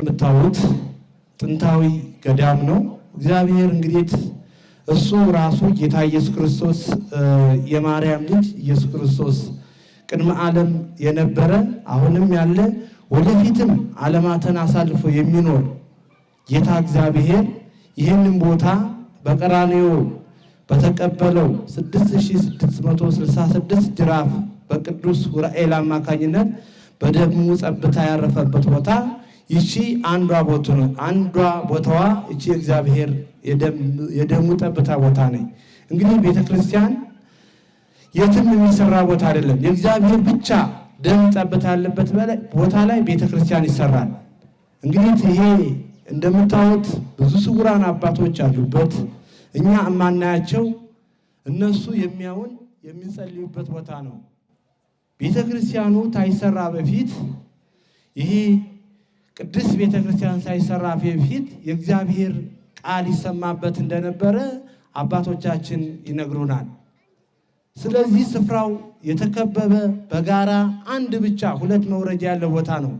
ምታውት ጥንታዊ ገዳም ነው። እግዚአብሔር እንግዲህ እሱ ራሱ ጌታ ኢየሱስ ክርስቶስ የማርያም ልጅ ኢየሱስ ክርስቶስ ቅድመ ዓለም የነበረ አሁንም ያለ ወደፊትም ዓለማትን አሳልፎ የሚኖር ጌታ እግዚአብሔር ይህንን ቦታ በቀራንዮ በተቀበለው 6666 ጅራፍ በቅዱስ ዑራኤል አማካኝነት በደሙ ጸብታ ያረፈበት ቦታ ይቺ አንዷ ቦታዋ ይቺ እግዚአብሔር የደሙ ጠብታ ቦታ ነች። እንግዲህ ቤተክርስቲያን የትም የሚሰራ ቦታ አይደለም። የእግዚአብሔር ብቻ ደም ጠብታ ያለበት ቦታ ላይ ቤተክርስቲያን ይሰራል። እንግዲህ ይሄ እንደምታዩት ብዙ ስውራን አባቶች አሉበት። እኛ እማናያቸው እነሱ የሚያውን የሚጸልዩበት ቦታ ነው። ቤተክርስቲያኑ ታይሰራ በፊት ይሄ ቅዱስ ቤተክርስቲያን ሳይሰራ በፊት የእግዚአብሔር ቃል ይሰማበት እንደነበረ አባቶቻችን ይነግሩናል። ስለዚህ ስፍራው የተከበበ በጋራ አንድ ብቻ ሁለት መውረጃ ያለው ቦታ ነው።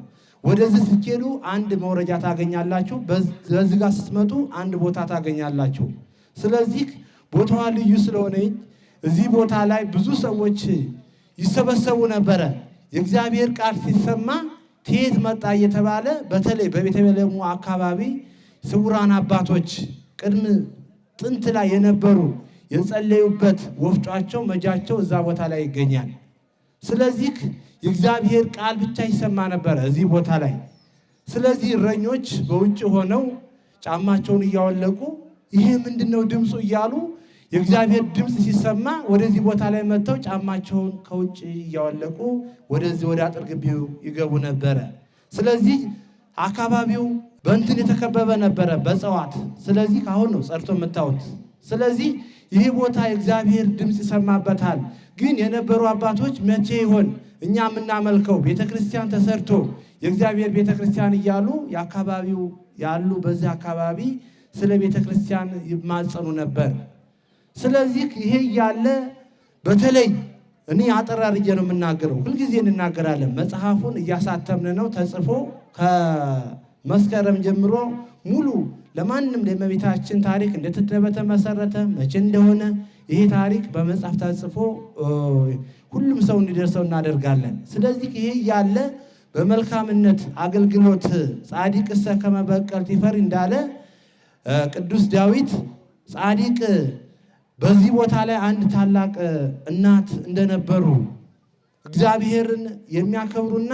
ወደዚህ ስትሄዱ አንድ መውረጃ ታገኛላችሁ፣ በዚህ ጋር ስትመጡ አንድ ቦታ ታገኛላችሁ። ስለዚህ ቦታዋ ልዩ ስለሆነ እዚህ ቦታ ላይ ብዙ ሰዎች ይሰበሰቡ ነበረ። የእግዚአብሔር ቃል ሲሰማ ከየት መጣ እየተባለ በተለይ በቤተልሔም አካባቢ ስውራን አባቶች ቅድም ጥንት ላይ የነበሩ የጸለዩበት ወፍጫቸው መጃቸው እዛ ቦታ ላይ ይገኛል። ስለዚህ የእግዚአብሔር ቃል ብቻ ይሰማ ነበር እዚህ ቦታ ላይ። ስለዚህ እረኞች በውጭ ሆነው ጫማቸውን እያወለቁ ይሄ ምንድነው ድምፁ እያሉ የእግዚአብሔር ድምፅ ሲሰማ ወደዚህ ቦታ ላይ መጥተው ጫማቸውን ከውጭ እያወለቁ ወደዚህ ወደ አጥር ግቢው ይገቡ ነበር። ስለዚህ አካባቢው በእንትን የተከበበ ነበረ በእጽዋት። ስለዚህ አሁን ነው ጸርቶ የምታዩት። ስለዚህ ይህ ቦታ የእግዚአብሔር ድምፅ ይሰማበታል። ግን የነበሩ አባቶች መቼ ይሆን እኛ የምናመልከው ቤተክርስቲያን ተሰርቶ የእግዚአብሔር ቤተክርስቲያን እያሉ የአካባቢው ያሉ በዚህ አካባቢ ስለ ቤተክርስቲያን ይማጸኑ ነበር። ስለዚህ ይሄ ያለ በተለይ እኔ አጠራርጄ ነው የምናገረው። ሁልጊዜ እንናገራለን። መጽሐፉን እያሳተምን ነው ተጽፎ ከመስከረም ጀምሮ ሙሉ ለማንም ለእመቤታችን ታሪክ እንደተመሰረተ መቼ እንደሆነ ይሄ ታሪክ በመጽሐፍ ተጽፎ ሁሉም ሰው እንዲደርሰው እናደርጋለን። ስለዚህ ይሄ ያለ በመልካምነት አገልግሎት ጻድቅ ከመ በቀልት ይፈሪ እንዳለ ቅዱስ ዳዊት ጻድቅ በዚህ ቦታ ላይ አንድ ታላቅ እናት እንደነበሩ እግዚአብሔርን የሚያከብሩና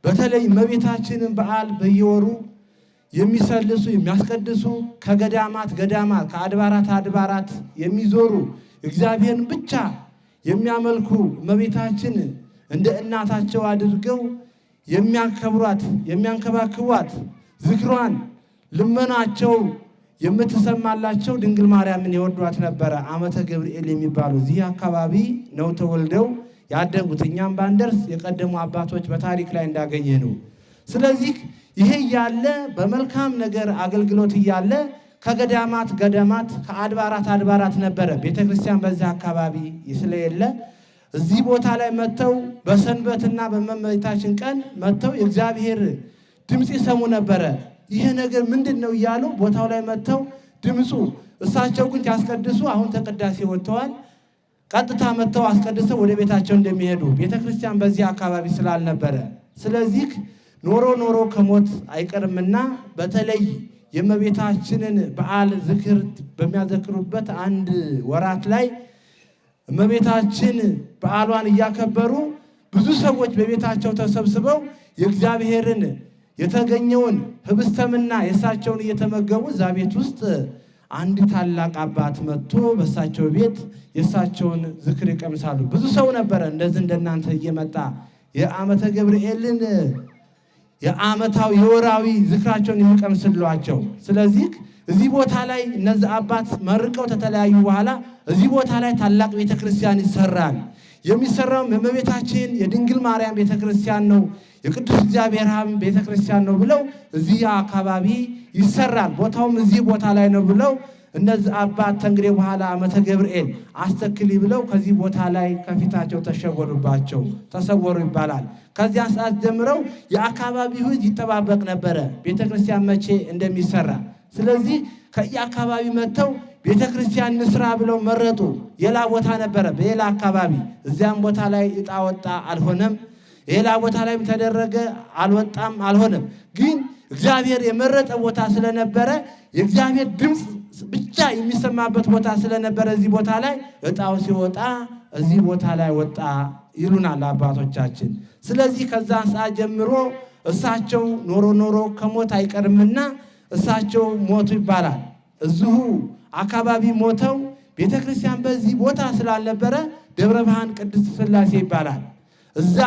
በተለይ እመቤታችንን በዓል በየወሩ የሚሰልሱ የሚያስቀድሱ ከገዳማት ከአድባራት የሚዞሩ እግዚአብሔርን ብቻ የሚያመልኩ እመቤታችን እንደ እናታቸው አድርገው የሚያከብሯት የሚያንከባክቧት ዝክሯን ልመናቸው የምትሰማላቸው ድንግል ማርያምን ይወዷት ነበረ። ዓመተ ገብርኤል የሚባሉ እዚህ አካባቢ ነው ተወልደው ያደጉት። እኛም ባንደርስ የቀደሙ አባቶች በታሪክ ላይ እንዳገኘ ነው። ስለዚህ ይሄ ያለ በመልካም ነገር አገልግሎት ያለ ከገዳማት ከአድባራት ነበረ። ቤተክርስቲያን በዚህ አካባቢ ስለሌለ እዚህ ቦታ ላይ መተው በሰንበትና በእመቤታችን ቀን መተው የእግዚአብሔር ድምጽ ይሰሙ ነበረ። ይሄ ነገር ምንድነው እያሉ ቦታው ላይ መተው ድምጹ እሳቸው ግን ያስቀድሱ አሁን ተቀዳሴ ወጥተዋል። ቀጥታ መተው አስቀድሰው ወደ ቤታቸው እንደሚሄዱ ቤተክርስቲያን በዚህ አካባቢ ስላልነበረ ስለዚህ ኖሮ ከሞት አይቀርምና በተለይ የእመቤታችንን በዓል ዝክር በሚያዘክሩበት አንድ ወራት ላይ እመቤታችን በዓሏን እያከበሩ ብዙ ሰዎች በቤታቸው ተሰብስበው የእግዚአብሔርን የተገኘውን ህብስተምና የሳቸውን እየተመገቡ እዛ ቤት ውስጥ አንድ ታላቅ አባት መጥቶ በሳቸው ቤት የሳቸውን ዝክር ይቀምሳሉ። ብዙ ሰው ነበረ እንደዚህ እንደናንተ እየመጣ የዓመተ ገብርኤልን የዓመታው የወራዊ ዝክራቸውን የሚቀምስሏቸው። ስለዚህ እዚህ ቦታ ላይ እነዚህ አባት መርቀው ተተለያዩ በኋላ እዚህ ቦታ ላይ ታላቅ ቤተክርስቲያን ይሰራል። የሚሰራው የእመቤታችን የድንግል ማርያም ቤተክርስቲያን ነው፣ የቅዱስ እግዚአብሔር አብ ቤተክርስቲያን ነው ብለው እዚህ አካባቢ ይሰራል። ቦታውም እዚህ ቦታ ላይ ነው ብለው እነዚህ አባት ተንግሬ በኋላ ዓመተ ገብርኤል አስተክሊ ብለው ከዚህ ቦታ ላይ ከፊታቸው ተሰወሩ ይባላል። ከዚያ ሰዓት ጀምረው የአካባቢው ሕዝብ ይጠባበቅ ነበረ ቤተክርስቲያን መቼ እንደሚሰራ። ስለዚህ ከየአካባቢ መጥተው ቤተክርስቲያን እንስራ ብለው መረጡ። ሌላ ቦታ ነበረ በሌላ አካባቢ፣ እዚያም ቦታ ላይ ዕጣ ወጣ አልሆነም። ሌላ ቦታ ላይ ተደረገ አልወጣም አልሆነም። ግን እግዚአብሔር የመረጠ ቦታ ስለነበረ የእግዚአብሔር ድምፅ ብቻ የሚሰማበት ቦታ ስለነበረ እዚህ ቦታ ላይ ዕጣው ሲወጣ እዚህ ቦታ ላይ ወጣ ይሉናል አባቶቻችን። ስለዚህ ከዛ ሰዓት ጀምሮ እሳቸው ኖሮ ከሞት አይቀርምና እሳቸው ሞቱ ይባላል። እዚሁ አካባቢ ሞተው ቤተክርስቲያን በዚህ ቦታ ስላልነበረ ደብረ ብርሃን ቅድስት ሥላሴ ይባላል። እዛ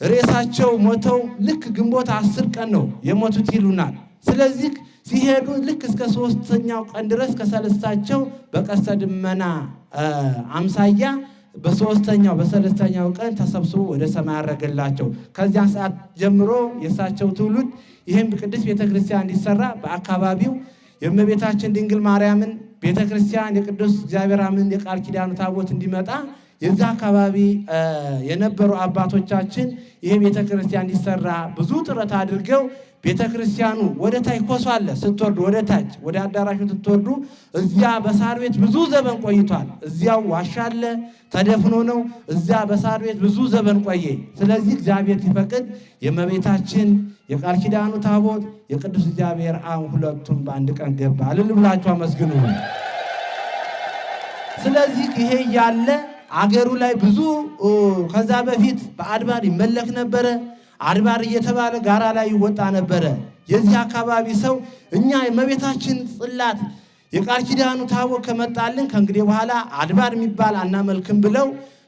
ሬሳቸው ሞተው ልክ ግንቦት 10 ቀን ነው የሞቱት ይሉናል። ስለዚህ ሲሄዱ ልክ እስከ 3ኛው ቀን ድረስ ከሰለስታቸው በቀስተ ደመና አምሳያ በሰለስተኛው ቀን ተሰብስቦ ወደ ሰማይ አረገላቸው። ከዚያ ሰዓት ጀምሮ የሳቸው ትውልድ ይህም ቅድስት ቤተክርስቲያን እንዲሰራ በአካባቢው የእመቤታችን ድንግል ማርያምን ቤተክርስቲያን የቅዱስ እግዚአብሔር አምን የቃል ኪዳኑ ታቦት እንዲመጣ የዛ አካባቢ የነበሩ አባቶቻችን ይሄ ቤተክርስቲያን እንዲሰራ ብዙ ጥረት አድርገው ቤተክርስቲያኑ ወደ ታች ኮሷለ ስትወርዱ ወደ ታች ወደ አዳራሹ ስትወርዱ እዚያ በሳር ቤት ብዙ ዘመን ቆይቷል። እዚያው ዋሻለ ተደፍኖ ነው። እዚያ በሳር ቤት ብዙ ዘመን ቆየ። ስለዚህ እግዚአብሔር ሲፈቅድ የእመቤታችን የቃል ኪዳኑ ታቦት የቅዱስ እግዚአብሔር አብ ሁለቱም በአንድ ቀን ገባ። እልል ብላችሁ አመስግኑ። ስለዚህ ይሄ ያለ አገሩ ላይ ብዙ ከዛ በፊት በአድባር ይመለክ ነበረ። አድባር እየተባለ ጋራ ላይ ይወጣ ነበረ። የዚህ አካባቢ ሰው እኛ የእመቤታችን ጽላት የቃል ኪዳኑ ታቦት ከመጣልን ከእንግዲህ በኋላ አድባር የሚባል አናመልክም ብለው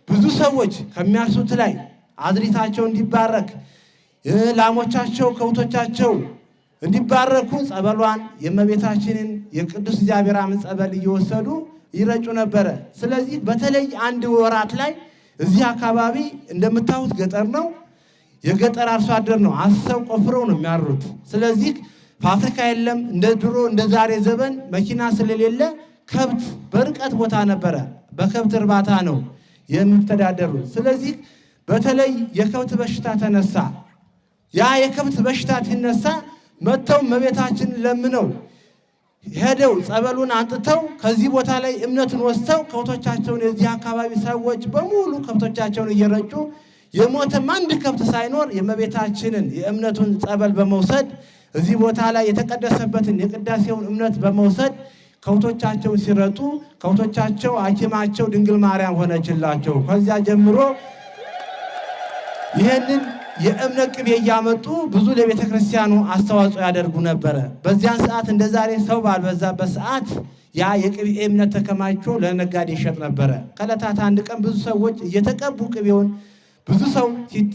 ብዙ ሰዎች ከሚያርሱት ላይ አዝሪታቸው እንዲባረክ ላሞቻቸው ከብቶቻቸው እንዲባረኩ ጸበሏን የእመቤታችንን የቅዱስ እግዚአብሔር አምን ጸበል እየወሰዱ ይረጩ ነበረ። ስለዚህ በተለይ አንድ ወራት ላይ እዚህ አካባቢ እንደምታዩት ገጠር ነው። የገጠር አርሶ አደር ነው። አሰው ቆፍረው ነው የሚያሩት። ስለዚህ ፋብሪካ የለም እንደ ድሮ እንደ ዛሬ ዘመን መኪና ስለሌለ ከብት በርቀት ቦታ ነበረ። በከብት እርባታ ነው የሚተዳደሩት። ስለዚህ በተለይ የከብት በሽታ ተነሳ። ያ የከብት በሽታ ሲነሳ መጥተው እመቤታችን ለምነው ሄደው ጸበሉን አንጥተው ከዚህ ቦታ ላይ እምነቱን ወስተው ከብቶቻቸውን የዚህ አካባቢ ሰዎች በሙሉ ከብቶቻቸውን እየረጩ የሞተም አንድ ከብት ሳይኖር የእመቤታችንን የእምነቱን ጸበል በመውሰድ እዚህ ቦታ ላይ የተቀደሰበትን የቅዳሴውን እምነት በመውሰድ ከብቶቻቸውን ሲረጡ ከብቶቻቸው ሐኪማቸው ድንግል ማርያም ሆነችላቸው። ከዚያ ጀምሮ ይሄንን የእምነት ቅቤ እያመጡ ብዙ ለቤተ ክርስቲያኑ አስተዋጽኦ ያደርጉ ነበረ። በዚያን ሰዓት እንደ ዛሬ ሰው ባልበዛበት ሰዓት ያ የቅቤ እምነት ተከማችቶ ለነጋዴ ይሸጥ ነበረ። ከዕለታት አንድ ቀን ብዙ ሰዎች እየተቀቡ ቅቤውን ብዙ ሰው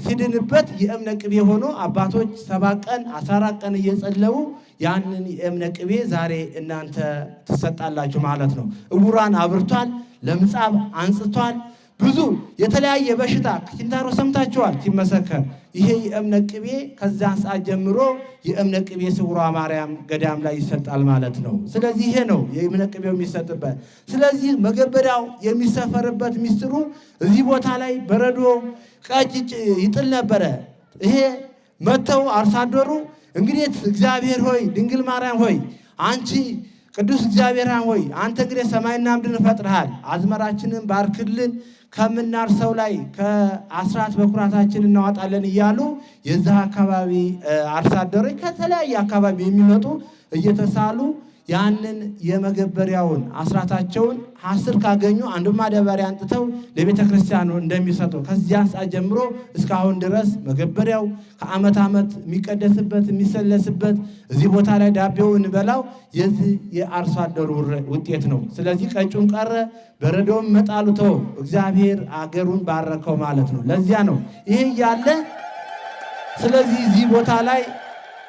ሲድንበት የእምነት ቅቤ ሆኖ አባቶች 7 ቀን 14 ቀን እየጸለዩ ያንን የእምነት ቅቤ ዛሬ እናንተ ትሰጣላችሁ ማለት ነው። ዕውራን አብርቷል፣ ለምጻም አንጽቷል። ብዙ የተለያየ በሽታ ኪንታሮ ሰምታችኋል ሲመሰከር። ይሄ የእምነት ቅቤ ከዛ ሰዓት ጀምሮ የእምነት ቅቤ ስውሯ ማርያም ገዳም ላይ ይሰጣል ማለት ነው። ስለዚህ ይሄ ነው የእምነት ቅቤው የሚሰጥበት። ስለዚህ መገበሪያው የሚሰፈርበት ሚስጥሩ እዚህ ቦታ ላይ በረዶ ቀጭጭ ይጥል ነበረ። ይሄ መተው አርሶ አደሩ እንግዲህ እግዚአብሔር ሆይ ድንግል ማርያም ሆይ አንቺ ቅዱስ እግዚአብሔር ሆይ አንተ እንግዲህ ሰማይና ምድርን ፈጥረሃል፣ አዝመራችንን ባርክልን፣ ከምናርሰው ላይ ከአስራት በኩራታችን እናወጣለን እያሉ የዛ አካባቢ አርሶ አደሮች ከተለያየ አካባቢ የሚመጡ እየተሳሉ ያንን የመገበሪያውን አስራታቸውን 10 ካገኙ አንዱ ማዳበሪያ አንጥተው ለቤተ ክርስቲያኑ እንደሚሰጡ ከዚያ ሰዓት ጀምሮ እስካሁን ድረስ መገበሪያው ከዓመት ዓመት የሚቀደስበት የሚሰለስበት እዚህ ቦታ ላይ ዳቤው እንበላው የዚህ የአርሶ አደሩ ውጤት ነው። ስለዚህ ቀጩን ቀረ በረዶም መጣሉ ተው እግዚአብሔር አገሩን ባረከው ማለት ነው። ለዚያ ነው ይሄ ያለ። ስለዚህ እዚህ ቦታ ላይ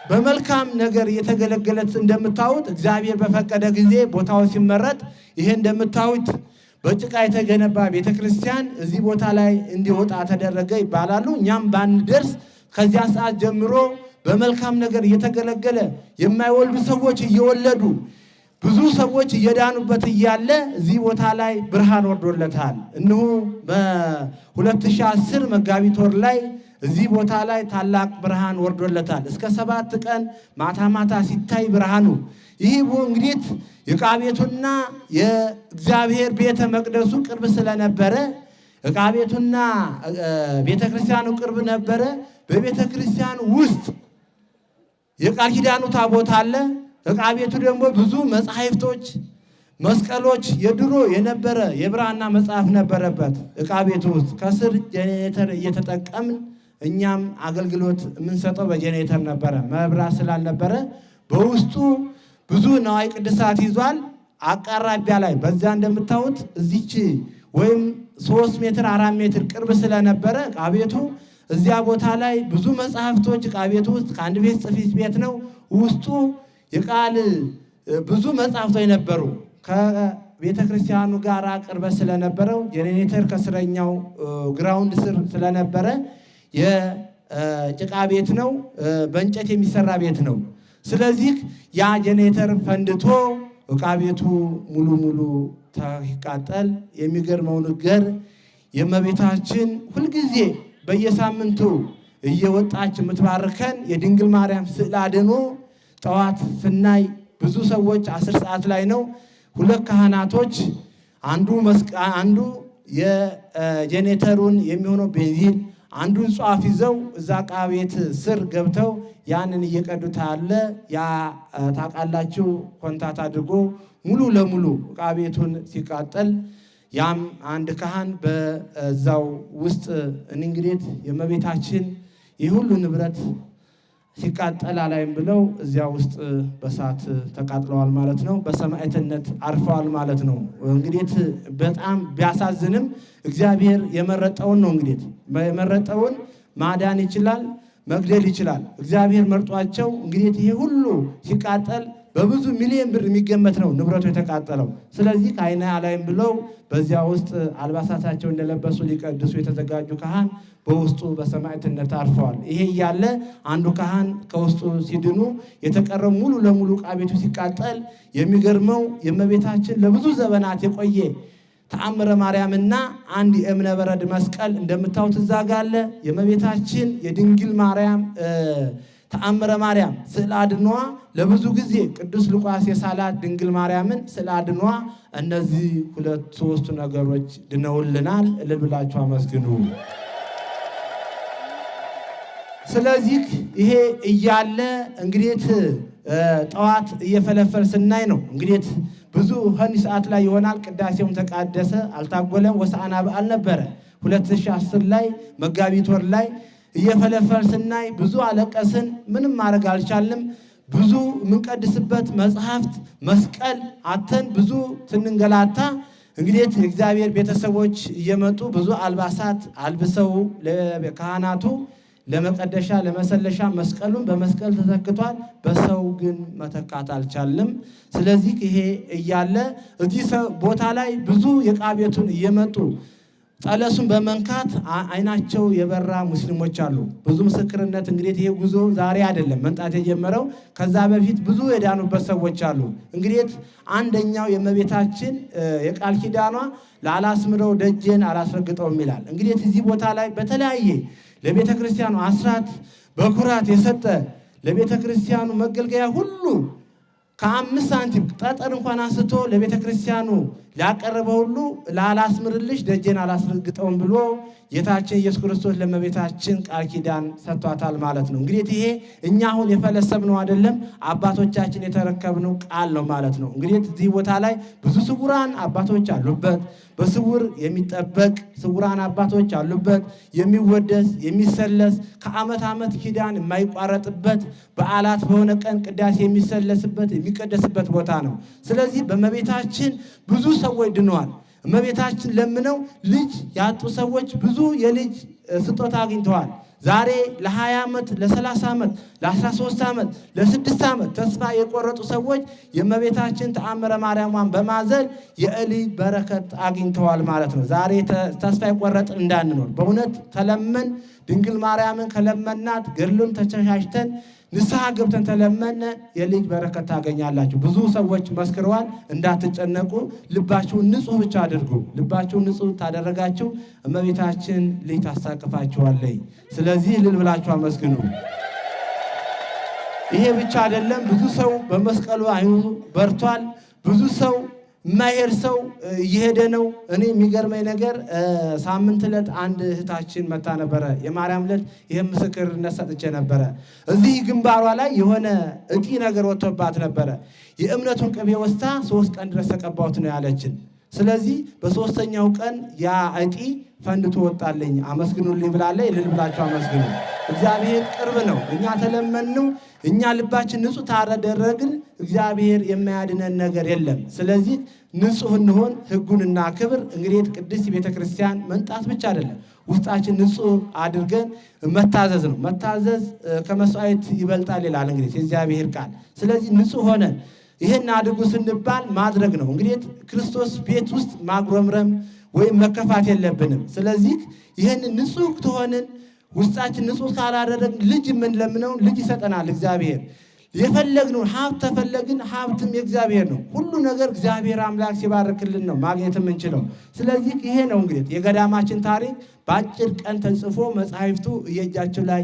በመልካም ነገር የተገለገለት እንደምታዩት እግዚአብሔር በፈቀደ ጊዜ ቦታው ሲመረጥ ይሄ እንደምታዩት በጭቃ የተገነባ ቤተክርስቲያን እዚህ ቦታ ላይ እንዲወጣ ተደረገ ይባላሉ። እኛም ባንደርስ ከዚያ ሰዓት ጀምሮ በመልካም ነገር እየተገለገለ የማይወልዱ ሰዎች እየወለዱ ብዙ ሰዎች እየዳኑበት እያለ እዚህ ቦታ ላይ ብርሃን ወርዶለታል። እነሆ በ2010 መጋቢት ወር ላይ እዚህ ቦታ ላይ ታላቅ ብርሃን ወርዶለታል። እስከ 7 ቀን ማታ ማታ ሲታይ ብርሃኑ ይህ እንግዲህ የዕቃ ቤቱና የእግዚአብሔር ቤተ መቅደሱ ቅርብ ስለነበረ ዕቃ ቤቱና ቤተ ክርስቲያኑ ቅርብ ነበረ። በቤተ ክርስቲያኑ ውስጥ የቃል ኪዳኑ ታቦት አለ። ዕቃ ቤቱ ደግሞ ብዙ መጻሕፍቶች፣ መስቀሎች የድሮ የነበረ የብራና መጽሐፍ ነበረበት። ዕቃ ቤቱ ውስጥ ከስር ጄኔሬተር እየተጠቀምን እኛም አገልግሎት የምንሰጠው በጄኔሬተር ነበረ። መብራት ስላልነበረ በውስጡ ብዙ ነዋይ ቅድሳት ይዟል። አቃራቢያ ላይ በዛ እንደምታዩት እዚች ወይም 3 ሜትር 4 ሜትር ቅርብ ስለነበረ ዕቃ ቤቱ እዚያ ቦታ ላይ ብዙ መጽሐፍቶች ዕቃ ቤቱ ውስጥ ከአንድ ቤት ጽሕፈት ቤት ነው። ውስጡ የቃል ብዙ መጽሐፍቶች ነበሩ። ከቤተ ክርስቲያኑ ጋር ቅርበት ስለነበረው ጄኔሬተር ከስረኛው ግራውንድ ስር ስለነበረ የጭቃ ቤት ነው፣ በእንጨት የሚሰራ ቤት ነው። ስለዚህ ያ ጄኔሬተር ፈንድቶ ዕቃ ቤቱ ሙሉ ተቃጠል። የሚገርመው ነገር የእመቤታችን ሁልጊዜ በየሳምንቱ እየወጣች የምትባርከን የድንግል ማርያም ስዕል አድኖ ጠዋት ስናይ ብዙ ሰዎች 10 ሰዓት ላይ ነው 2 ካህናቶች አንዱ የጄኔሬተሩን የሚሆነው ቤንዚን አንዱን ጿፍ ይዘው እዛ ዕቃ ቤት ስር ገብተው ያንን እየቀዱት አለ። ያ ታውቃላችሁ ኮንታት አድርጎ ሙሉ ለሙሉ ዕቃ ቤቱን ሲቃጠል ያም አንድ ካህን በዛው ውስጥ እንግዲህ የእመቤታችን የሁሉ ንብረት ሲቃጠል አላይም ብለው እዚያ ውስጥ በሳት ተቃጥለዋል ማለት ነው። በሰማዕትነት አርፈዋል ማለት ነው። እንግዲህ በጣም ቢያሳዝንም እግዚአብሔር የመረጠውን ነው። እንግዲህ የመረጠውን ማዳን ይችላል፣ መግደል ይችላል። እግዚአብሔር መርጧቸው እንግዲህ ይሄ ሁሉ ሲቃጠል በብዙ ሚሊዮን ብር የሚገመት ነው ንብረቱ የተቃጠለው። ስለዚህ ከዓይነ አላይም ብለው በዚያ ውስጥ አልባሳታቸው እንደለበሱ ሊቀድሱ የተዘጋጁ ካህን በውስጡ በሰማዕትነት አርፈዋል። ይሄ እያለ አንዱ ካህን ከውስጡ ሲድኑ የተቀረው ሙሉ ለሙሉ ዕቃ ቤቱ ሲቃጠል የሚገርመው የእመቤታችን ለብዙ ዘመናት የቆየ ተአምረ ማርያምና አንድ የእብነ በረድ መስቀል እንደምታዩት እዛ ጋር አለ። የእመቤታችን የድንግል ማርያም ተአምረ ማርያም ስዕል አድኗ ለብዙ ጊዜ ቅዱስ ሉቃስ የሳላት ድንግል ማርያምን ስዕል አድኗ እነዚህ 2-3 ነገሮች ድነውልናል። እልል ብላችሁ አመስግኑ። ስለዚህ ይሄ እያለ እንግዲህ ጠዋት እየፈለፈል ስናይ ነው እንግዲህ ብዙ ሰዓት ላይ ይሆናል። ቅዳሴውም ተቃደሰ አልታጎለም። ወሰአና በዓል ነበረ 2010 ላይ መጋቢት ወር ላይ እየፈለፈል ስናይ ብዙ አለቀስን። ምንም ማድረግ አልቻልንም። ብዙ የምንቀድስበት መጽሐፍት መስቀል አተን ብዙ ትንንገላታ እንግዲህ የእግዚአብሔር ቤተሰቦች እየመጡ ብዙ አልባሳት አልብሰው ለካህናቱ ለመቀደሻ ለመሰለሻ መስቀሉን በመስቀል ተተክቷል። በሰው ግን መተካት አልቻልንም። ስለዚህ ይሄ እያለ እዚህ ቦታ ላይ ብዙ የዕቃ ቤቱን እየመጡ ጠለሱን በመንካት አይናቸው የበራ ሙስሊሞች አሉ። ብዙ ምስክርነት እንግዲህ ይሄ ጉዞ ዛሬ አይደለም መምጣት የጀመረው፣ ከዛ በፊት ብዙ የዳኑበት ሰዎች አሉ። እንግዲህ አንደኛው የእመቤታችን የቃል ኪዳኗ ላላስምረው ደጄን አላስረግጠውም ይላል። እንግዲህ እዚህ ቦታ ላይ በተለያየ ለቤተ ክርስቲያኑ አስራት በኩራት የሰጠ ለቤተ ክርስቲያኑ መገልገያ ሁሉ ከ5 ሳንቲም ጠጠር እንኳን አንስቶ ለቤተ ክርስቲያኑ ሊያቀርበው ሁሉ ላላስምርልሽ ደጄን አላስረግጠውም ብሎ ጌታችን ኢየሱስ ክርስቶስ ለእመቤታችን ቃል ኪዳን ሰጥቷታል ማለት ነው። እንግዲህ ይሄ እኛ አሁን የፈለሰብነው አይደለም፣ አባቶቻችን የተረከብነው ቃል ነው ማለት ነው። እንግዲህ እዚህ ቦታ ላይ ብዙ ስውራን አባቶች አሉበት፣ በስውር የሚጠበቅ ስውራን አባቶች አሉበት፣ የሚወደስ የሚሰለስ ከዓመት ዓመት ኪዳን የማይቋረጥበት በዓላት በሆነ ቀን ቅዳሴ የሚሰለስበት የሚቀደስበት ቦታ ነው። ስለዚህ በእመቤታችን ብዙ ሰዎች ድነዋል። እመቤታችን ለምነው ልጅ ያጡ ሰዎች ብዙ የልጅ ስጦታ አግኝተዋል። ዛሬ ለ20 ዓመት ለ30 ዓመት ለ13 ዓመት ለ6 ዓመት ተስፋ የቆረጡ ሰዎች የእመቤታችን ተአምረ ማርያሟን በማዘል የልጅ በረከት አግኝተዋል ማለት ነው። ዛሬ ተስፋ የቆረጥን እንዳንኖር በእውነት ተለመን ድንግል ማርያምን ከለመናት ገድሉን ተሸሻሽተን ንስሐ ገብተን ተለመነ የልጅ በረከት ታገኛላችሁ። ብዙ ሰዎች መስክረዋል። እንዳትጨነቁ፣ ልባችሁን ንጹህ ብቻ አድርጉ። ልባችሁን ንጹህ ታደረጋችሁ እመቤታችን ልጅ ታሳቅፋችኋለች። ስለዚህ እልል ብላችሁ አመስግኑ። ይሄ ብቻ አይደለም፣ ብዙ ሰው በመስቀሉ አይኑ በርቷል። ብዙ ሰው ማይሄድ ሰው እየሄደ ነው። እኔ የሚገርመኝ ነገር ሳምንት ዕለት አንድ እህታችን መታ ነበረ። የማርያም ዕለት ይሄን ምስክርነት ሰጥቼ ነበረ። እዚህ ግንባሯ ላይ የሆነ እጢ ነገር ወጥቶባት ነበረ። የእምነቱን ቅቤ ወስታ 3 ቀን ድረስ ተቀባሁት ነው ያለችን። ስለዚህ በ3ኛው ቀን ያ እጢ ፈንድቶ ወጣልኝ። አመስግኑልኝ ብላለች። እልል ብላችሁ አመስግኑ። እግዚአብሔር ቅርብ ነው። እኛ ተለመንነው፣ እኛ ልባችን ንጹህ ታደረግን፣ እግዚአብሔር የማያድነን ነገር የለም። ስለዚህ ንጹህ እንሆን፣ ሕጉንና ክብር። እንግዲህ ቅድስት ቤተክርስቲያን መንጣት ብቻ አይደለም፣ ውስጣችን ንጹህ አድርገን መታዘዝ ነው። መታዘዝ ከመስዋዕት ይበልጣል ይላል እንግዲህ የእግዚአብሔር ቃል። ስለዚህ ንጹህ ሆነን ይሄን አድርጉ ስንባል ማድረግ ነው። እንግዲህ ክርስቶስ ቤት ውስጥ ማጉረምረም ወይም መከፋት የለብንም። ስለዚህ ይሄን ንጹህ ተሆንን፣ ውስጣችን ንጹህ ካላደረግን ልጅ የምንለምነው ልጅ ይሰጠናል እግዚአብሔር። የፈለግነው ሀብት ተፈለግን፣ ሀብትም የእግዚአብሔር ነው። ሁሉ ነገር እግዚአብሔር አምላክ ሲባርክልን ነው ማግኘት የምንችለው። ስለዚህ ይሄ ነው እንግዲህ የገዳማችን ታሪክ በአጭር ቀን ተጽፎ መጽሐፍቱ እየእጃቸው ላይ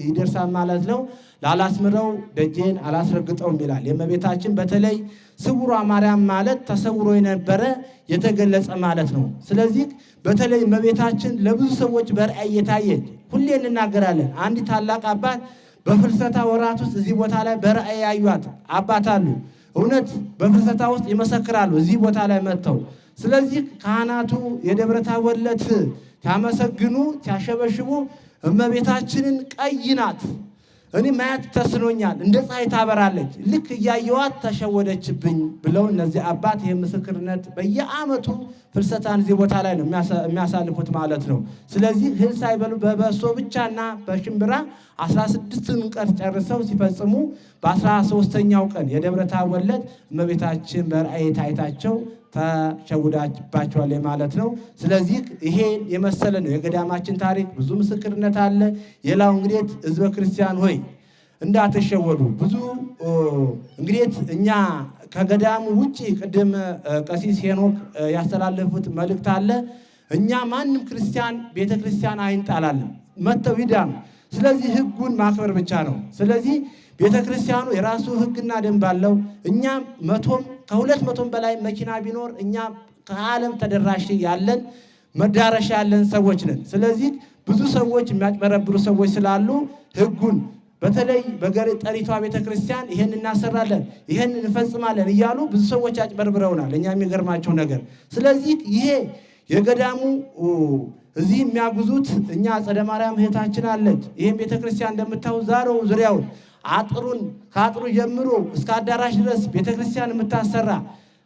ይደርሳል ማለት ነው። ላላስምረው ደጄን አላስረግጠውም ይላል የእመቤታችን። በተለይ ስውሯ ማርያም ማለት ተሰውሮ የነበረ የተገለጸ ማለት ነው። ስለዚህ በተለይ እመቤታችን ለብዙ ሰዎች በራእይ የታየች ሁሌ እንናገራለን። አንድ ታላቅ አባት በፍልሰታ ወራት ውስጥ እዚህ ቦታ ላይ በራእይ ያዩት አባት አሉ። እውነት በፍልሰታ ውስጥ ይመሰክራሉ እዚህ ቦታ ላይ መጥተው። ስለዚህ ካህናቱ የደብረ ታቦር ዕለት ሲያመሰግኑ ሲያሸበሽቡ እመቤታችንን ቀይ ናት፣ እኔ ማየት ተስኖኛል፣ እንደ ፀሐይ ታበራለች፣ ልክ እያየዋት ተሸወደችብኝ ብለው እነዚህ አባት ይህ ምስክርነት በየዓመቱ ፍልሰታን እዚህ ቦታ ላይ ነው የሚያሳልፉት ማለት ነው። ስለዚህ እህል ሳይበሉ በበሶ ብቻና በሽምብራ 16ን ቀን ጨርሰው ሲፈጽሙ በ13ኛው ቀን የደብረ ታቦር ዕለት እመቤታችን በራእይ ታይታቸው ተሸውዳባቸዋል ማለት ነው። ስለዚህ ይሄ የመሰለ ነው የገዳማችን ታሪክ። ብዙ ምስክርነት አለ። የላው እንግዲህ ሕዝበ ክርስቲያን ሆይ እንዳትሸወዱ። ብዙ እንግዲህ እኛ ከገዳሙ ውጪ ቅድም ቀሲስ ሄኖክ ያስተላለፉት መልእክት አለ። እኛ ማንም ክርስቲያን ቤተክርስቲያን አይንጣላለን፣ መተው ይዳኑ። ስለዚህ ሕጉን ማክበር ብቻ ነው። ስለዚህ ቤተክርስቲያኑ የራሱ ሕግና ደንብ አለው። እኛ 100 ከ200 በላይ መኪና ቢኖር እኛ ከዓለም ተደራሽ ያለን መዳረሻ ያለን ሰዎች ነን። ስለዚህ ብዙ ሰዎች የሚያጭበረብሩ ሰዎች ስላሉ ሕጉን በተለይ በገጠሪቷ ቤተክርስቲያን ይሄን እናሰራለን ይሄን እንፈጽማለን እያሉ ብዙ ሰዎች ያጭበርብረውናል። እኛ የሚገርማቸው ነገር ስለዚህ ይሄ የገዳሙ እዚህ የሚያጉዙት እኛ አጸደ ማርያም እህታችን አለች። ይሄን ቤተክርስቲያን እንደምታው ዛሬው ዙሪያውን አጥሩን ከአጥሩ ጀምሮ እስከ አዳራሽ ድረስ ቤተክርስቲያን የምታሰራ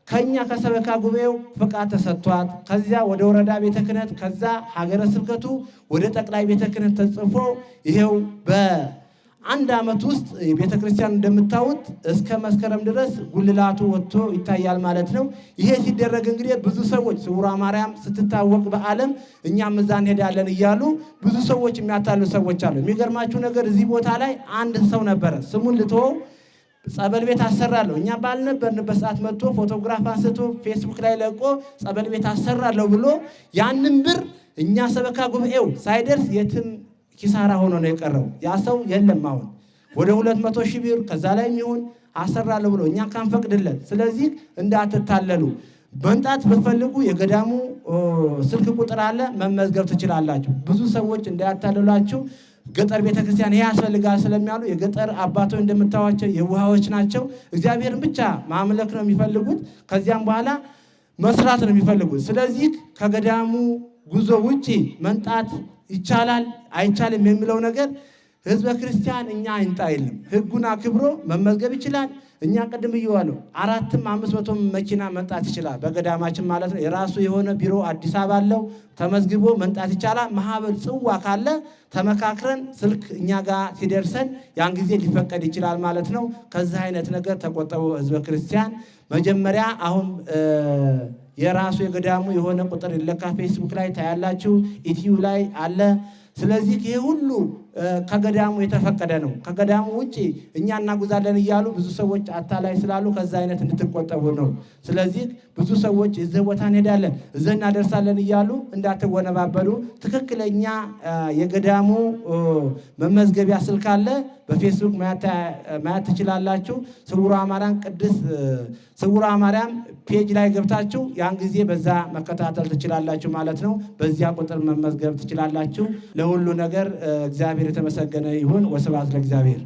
ከኛ ከሰበካ ጉባኤው ፍቃድ ተሰጥቷት ከዚያ ወደ ወረዳ ቤተ ክህነት ከዛ ሀገረ ስብከቱ ወደ ጠቅላይ ቤተ ክህነት ተጽፎ ይሄው በአንድ ዓመት ውስጥ ቤተክርስቲያን እንደምታዩት እስከ መስከረም ድረስ ጉልላቱ ወጥቶ ይታያል ማለት ነው። ይሄ ሲደረግ እንግዲህ ብዙ ሰዎች ስውሯ ማርያም ስትታወቅ በዓለም እኛም እዛ እንሄዳለን እያሉ ብዙ ሰዎች የሚያታሉ ሰዎች አሉ። የሚገርማችሁ ነገር እዚህ ቦታ ላይ አንድ ሰው ነበረ፣ ስሙን ልተወው፣ ጸበል ቤት አሰራለሁ እኛ ባልነበርንበት ሰዓት መጥቶ ፎቶግራፍ አንስቶ ፌስቡክ ላይ ለቆ ጸበል ቤት አሰራለሁ ብሎ ያንን ብር እኛ ሰበካ ጉባኤው ሳይደርስ የትም ኪሳራ ሆኖ ነው የቀረው። ያ ሰው የለም። አሁን ወደ 200,000 ብር ከዛ ላይ የሚሆን አሰራለሁ ብሎ እኛ ካንፈቅድለት። ስለዚህ እንዳትታለሉ። መንጣት ብትፈልጉ የገዳሙ ስልክ ቁጥር አለ፣ መመዝገብ ትችላላችሁ። ብዙ ሰዎች እንዳያታልሏችሁ። ገጠር ቤተክርስቲያን ይሄ ያስፈልጋል ስለሚያሉ የገጠር አባቶች እንደምታዋቸው የውሃዎች ናቸው። እግዚአብሔርን ብቻ ማምለክ ነው የሚፈልጉት። ከዚያም በኋላ መስራት ነው የሚፈልጉት። ስለዚህ ከገዳሙ ጉዞ ውጪ መንጣት ይቻላል አይቻልም የሚለው ነገር ሕዝበ ክርስቲያን እኛ አይንጣ የለም። ሕጉን አክብሮ መመዝገብ ይችላል። እኛ ቀደም ብየዋለሁ 400-500 መኪና መንጣት ይችላል በገዳማችን ማለት ነው። የራሱ የሆነ ቢሮ አዲስ አበባ አለው። ተመዝግቦ መንጣት ይቻላል። ማህበር ጽዋ ካለ ተመካክረን ስልክ እኛ ጋር ሲደርሰን ያን ጊዜ ሊፈቀድ ይችላል ማለት ነው። ከዛ አይነት ነገር ተቆጠቡ ሕዝበ ክርስቲያን። መጀመሪያ አሁን የራሱ የገዳሙ የሆነ ቁጥር ይለካ ፌስቡክ ላይ ታያላችሁ፣ ኢቲዩ ላይ አለ። ስለዚህ ይሄ ሁሉ ከገዳሙ የተፈቀደ ነው። ከገዳሙ ውጪ እኛ እናጉዛለን እያሉ ብዙ ሰዎች አታላይ ስላሉ ከዛ አይነት እንድትቆጠቡ ነው። ስለዚህ ብዙ ሰዎች እዚህ ቦታ እንሄዳለን እዚህ እናደርሳለን እያሉ እንዳትወነባበሉ። ትክክለኛ የገዳሙ መመዝገቢያ ስልክ አለ፣ በፌስቡክ ማየት ትችላላችሁ። ስውሯ ማርያም ቅድስት ስውሯ ማርያም ፔጅ ላይ ገብታችሁ ያን ጊዜ በዛ መከታተል ትችላላችሁ ማለት ነው። በዚያ ቁጥር መመዝገብ ትችላላችሁ። ለሁሉ ነገር እግዚአብሔር የተመሰገነ ይሁን። ወስብሐት ለእግዚአብሔር።